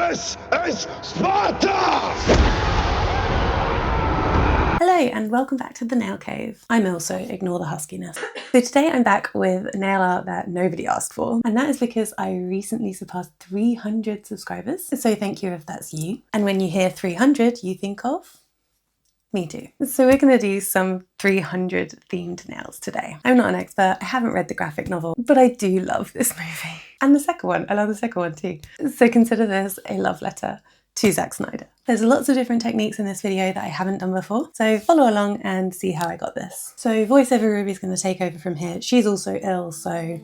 This is Sparta! Hello and welcome back to the Nail Cave. I'm also ignore the huskiness. So today I'm back with nail art that nobody asked for, and that is because I recently surpassed 300 subscribers. So thank you if that's you. And when you hear 300, you think of me too. So we're going to do some 300 themed nails today. I'm not an expert, I haven't read the graphic novel, but I do love this movie. And the second one, I love the second one too. So consider this a love letter to Zack Snyder. There's lots of different techniques in this video that I haven't done before, so follow along and see how I got this. So voiceover Ruby's going to take over from here. She's also ill, so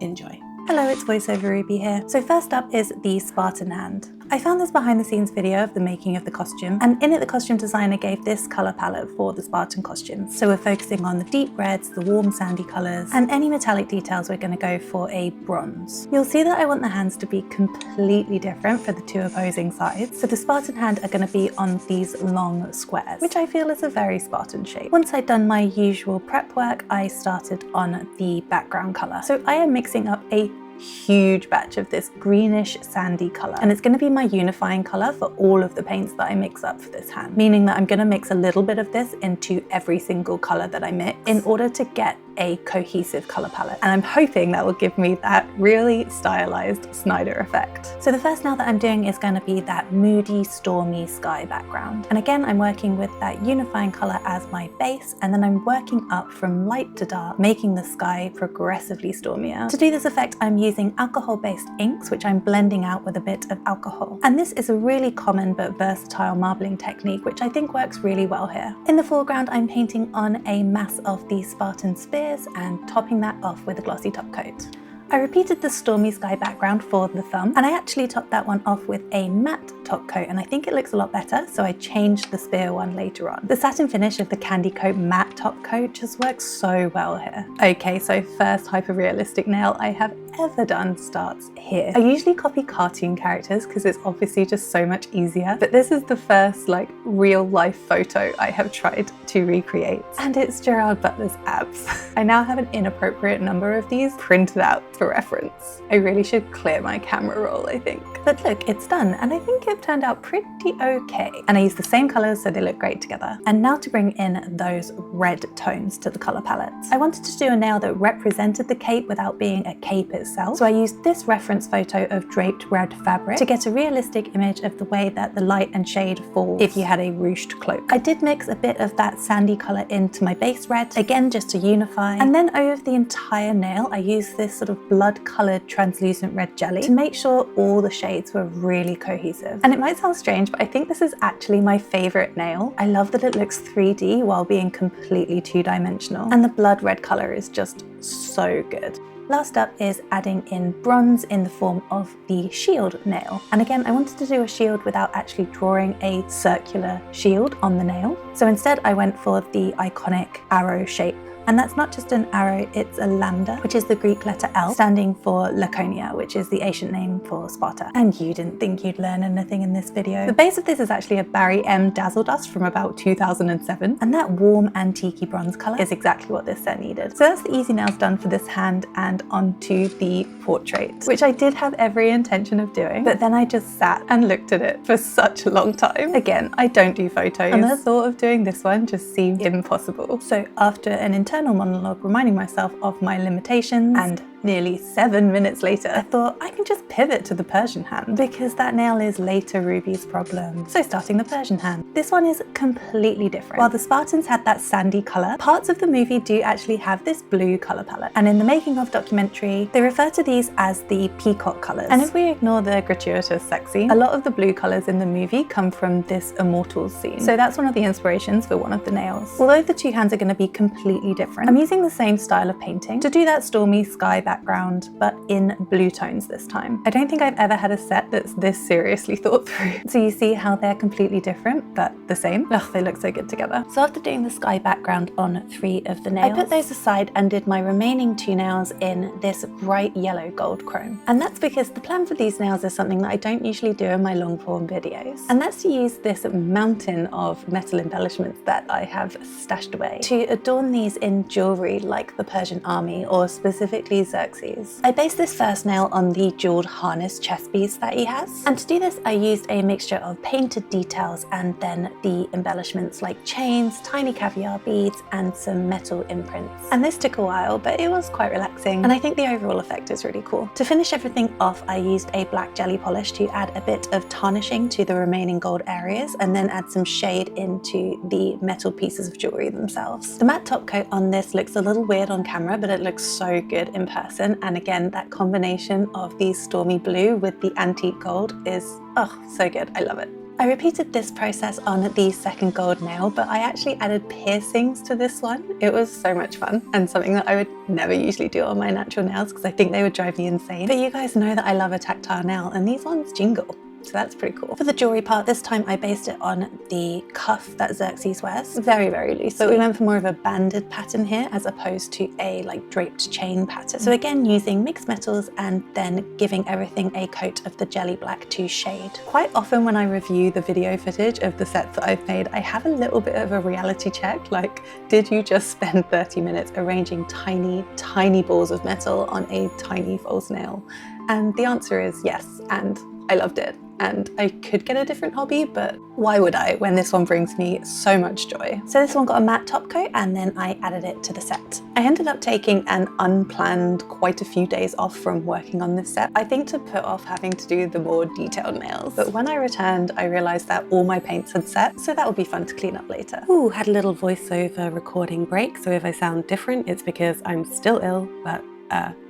enjoy. Hello, it's voiceover Ruby here. So first up is the Spartan Hand. I found this behind the scenes video of the making of the costume, and in it the costume designer gave this colour palette for the Spartan costumes. So we're focusing on the deep reds, the warm sandy colours, and any metallic details we're going to go for a bronze. You'll see that I want the hands to be completely different for the two opposing sides. So the Spartan hand are going to be on these long squares, which I feel is a very Spartan shape. Once I'd done my usual prep work, I started on the background colour. So I am mixing up a huge batch of this greenish sandy colour, and it's going to be my unifying colour for all of the paints that I mix up for this hand, meaning that I'm going to mix a little bit of this into every single colour that I mix in order to get a cohesive colour palette, and I'm hoping that will give me that really stylized Snyder effect. So the first nail that I'm doing is going to be that moody, stormy sky background, and again I'm working with that unifying colour as my base, and then I'm working up from light to dark, making the sky progressively stormier. To do this effect I'm using alcohol-based inks, which I'm blending out with a bit of alcohol, and this is a really common but versatile marbling technique which I think works really well here. In the foreground I'm painting on a mass of the Spartan spears and topping that off with a glossy top coat. I repeated the stormy sky background for the thumb, and I actually topped that one off with a matte top coat, and I think it looks a lot better, so I changed the spear one later on. The satin finish of the candy coat matte top coat just works so well here. Okay, so first hyper-realistic nail I have ever done starts here. I usually copy cartoon characters because it's obviously just so much easier, but this is the first real life photo I have tried to recreate, and it's Gerard Butler's abs. I now have an inappropriate number of these printed out for reference. I really should clear my camera roll, I think. But look, it's done, and I think it turned out pretty okay. And I used the same colours so they look great together. And now to bring in those red tones to the colour palette. I wanted to do a nail that represented the cape without being a cape itself, so I used this reference photo of draped red fabric to get a realistic image of the way that the light and shade fall if you had a ruched cloak. I did mix a bit of that sandy colour into my base red, again just to unify, and then over the entire nail I used this sort of blood-coloured translucent red jelly to make sure all the shades were really cohesive. And it might sound strange, but I think this is actually my favourite nail. I love that it looks 3D while being completely two-dimensional, and the blood red colour is just so good. Last up is adding in bronze in the form of the shield nail. And again, I wanted to do a shield without actually drawing a circular shield on the nail. So instead I went for the iconic arrow shape. And that's not just an arrow, it's a lambda, which is the Greek letter L, standing for Laconia, which is the ancient name for Sparta. And you didn't think you'd learn anything in this video. The base of this is actually a Barry M Dazzle Dust from about 2007, and that warm antique bronze colour is exactly what this set needed. So that's the easy nails done for this hand and onto the portrait, which I did have every intention of doing, but then I just sat and looked at it for such a long time. Again, I don't do photos, and the thought of doing this one just seemed impossible. So after an internal monologue reminding myself of my limitations, and nearly 7 minutes later, I thought I can just pivot to the Persian hand because that nail is later Ruby's problem. So starting the Persian hand. This one is completely different. While the Spartans had that sandy colour, parts of the movie do actually have this blue colour palette. And in the making of documentary, they refer to these as the peacock colours. And if we ignore the gratuitous sex scene, a lot of the blue colours in the movie come from this Immortals scene. So that's one of the inspirations for one of the nails. Although the two hands are going to be completely different, I'm using the same style of painting to do that stormy sky background, but in blue tones this time. I don't think I've ever had a set that's this seriously thought through. So you see how they're completely different, but the same. Ugh, they look so good together. So after doing the sky background on 3 of the nails, I put those aside and did my remaining 2 nails in this bright yellow gold chrome. And that's because the plan for these nails is something that I don't usually do in my long form videos. And that's to use this mountain of metal embellishments that I have stashed away to adorn these in jewellery like the Persian army, or specifically Xerxes. I based this first nail on the jeweled harness chest piece that he has. And to do this, I used a mixture of painted details and then the embellishments like chains, tiny caviar beads, and some metal imprints. And this took a while, but it was quite relaxing. And I think the overall effect is really cool. To finish everything off, I used a black jelly polish to add a bit of tarnishing to the remaining gold areas and then add some shade into the metal pieces of jewelry themselves. The matte top coat on this looks a little weird on camera, but it looks so good in person. And again, that combination of the stormy blue with the antique gold is, oh, so good. I love it. I repeated this process on the second gold nail, but I actually added piercings to this one. It was so much fun and something that I would never usually do on my natural nails because I think they would drive me insane. But you guys know that I love a tactile nail and these ones jingle. So that's pretty cool. For the jewelry part, this time I based it on the cuff that Xerxes wears. Very, very loose. But we went for more of a banded pattern here as opposed to a like draped chain pattern. So again, using mixed metals and then giving everything a coat of the jelly black to shade. Quite often when I review the video footage of the sets that I've made, I have a little bit of a reality check. Like, did you just spend 30 minutes arranging tiny, tiny balls of metal on a tiny false nail? And the answer is yes, and I loved it. And I could get a different hobby, but why would I when this one brings me so much joy? So this one got a matte top coat and then I added it to the set. I ended up taking an unplanned quite a few days off from working on this set, I think to put off having to do the more detailed nails. But when I returned, I realized that all my paints had set, so that would be fun to clean up later. Ooh, had a little voiceover recording break, so if I sound different, it's because I'm still ill, but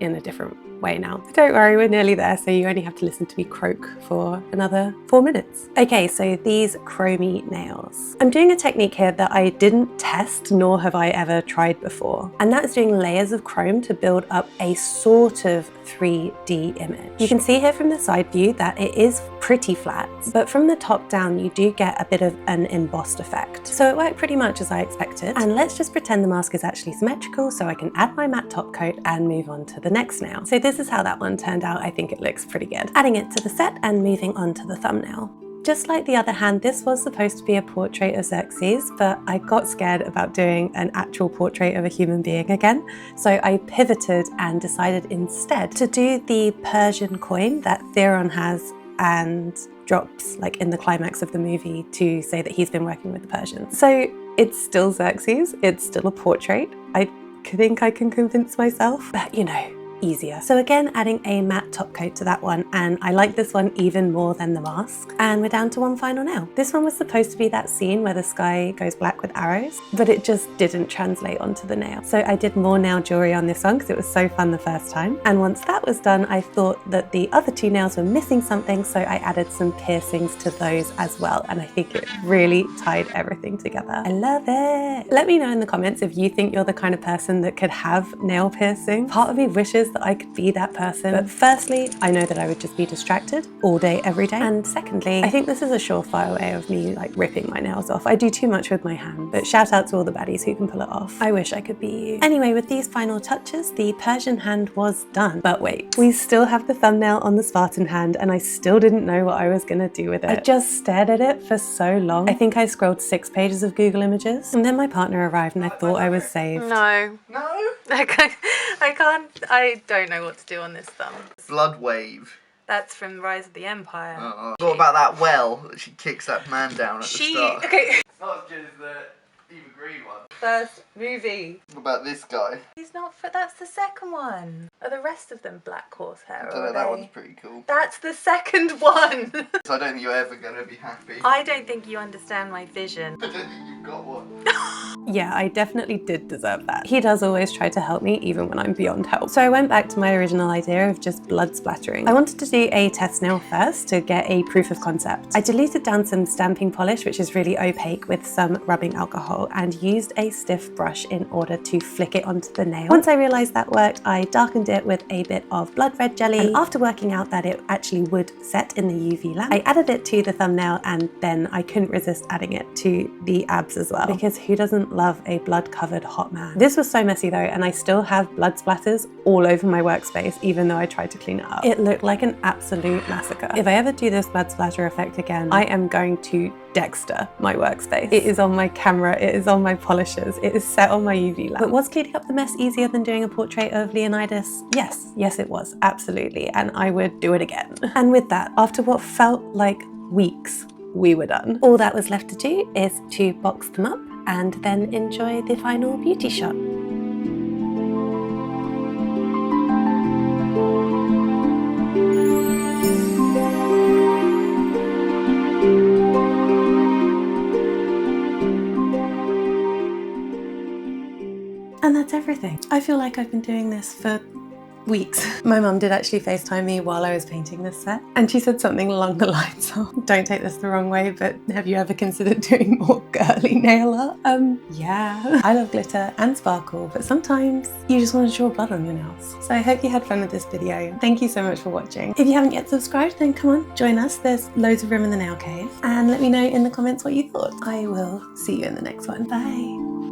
in a different way now. Don't worry, we're nearly there, so you only have to listen to me croak for another 4 minutes. Okay, so these chromey nails. I'm doing a technique here that I didn't test, nor have I ever tried before, and that's doing layers of chrome to build up a sort of 3D image. You can see here from the side view that it is pretty flat, but from the top down you do get a bit of an embossed effect. So it worked pretty much as I expected, and let's just pretend the mask is actually symmetrical so I can add my matte top coat and move on to the next nail. So this is how that one turned out. I think it looks pretty good. Adding it to the set and moving on to the thumbnail. Just like the other hand, this was supposed to be a portrait of Xerxes, but I got scared about doing an actual portrait of a human being again. So I pivoted and decided instead to do the Persian coin that Theron has and drops like in the climax of the movie to say that he's been working with the Persians. So it's still Xerxes, it's still a portrait. I think I can convince myself, but you know, easier. So again, adding a matte top coat to that one, and I like this one even more than the mask. And we're down to one final nail. This one was supposed to be that scene where the sky goes black with arrows, but it just didn't translate onto the nail. So I did more nail jewelry on this one because it was so fun the first time. And once that was done, I thought that the other two nails were missing something, so I added some piercings to those as well. And I think it really tied everything together. I love it. Let me know in the comments if you think you're the kind of person that could have nail piercing. Part of me wishes that I could be that person, but firstly, I know that I would just be distracted all day, every day. And secondly, I think this is a surefire way of me like ripping my nails off. I do too much with my hand, but shout out to all the baddies who can pull it off. I wish I could be you. Anyway, with these final touches, the Persian hand was done. But wait, we still have the thumbnail on the Spartan hand, and I still didn't know what I was gonna do with it. I just stared at it for so long. I think I scrolled 6 pages of Google Images, and then my partner arrived and I thought I was saved. No. I don't know what to do on this thumb. Blood wave. That's from Rise of the Empire. What about that well that she kicks that man down at the start? Okay. It's not just the Eva Green one. First movie. What about this guy? He's not. That's the second one. Are the rest of them black horsehair? I don't know, that one's pretty cool. That's the second one. So I don't think you're ever gonna be happy. I don't think you understand my vision. I don't think you've got one. Yeah, I definitely did deserve that. He does always try to help me even when I'm beyond help. So I went back to my original idea of just blood splattering. I wanted to do a test nail first to get a proof of concept. I diluted down some stamping polish, which is really opaque, with some rubbing alcohol, and used a stiff brush in order to flick it onto the nail. Once I realized that worked, I darkened it with a bit of blood red jelly, and after working out that it actually would set in the UV lamp, I added it to the thumbnail, and then I couldn't resist adding it to the abs as well, because who doesn't love a blood-covered hot man? This was so messy though, and I still have blood splatters all over my workspace, even though I tried to clean it up. It looked like an absolute massacre. If I ever do this blood splatter effect again, I am going to Dexter, my workspace. It is on my camera, it is on my polishers, it is set on my UV lamp. But was cleaning up the mess easier than doing a portrait of Leonidas? Yes, yes it was, absolutely, and I would do it again. And with that, after what felt like weeks, we were done. All that was left to do is to box them up and then enjoy the final beauty shot. And that's everything. I feel like I've been doing this for weeks. My mum did actually FaceTime me while I was painting this set, and she said something along the lines of, don't take this the wrong way, but have you ever considered doing more girly nail art? Yeah. I love glitter and sparkle, but sometimes you just want to draw blood on your nails. So I hope you had fun with this video. Thank you so much for watching. If you haven't yet subscribed, then come on, join us. There's loads of room in the nail cave, and let me know in the comments what you thought. I will see you in the next one. Bye.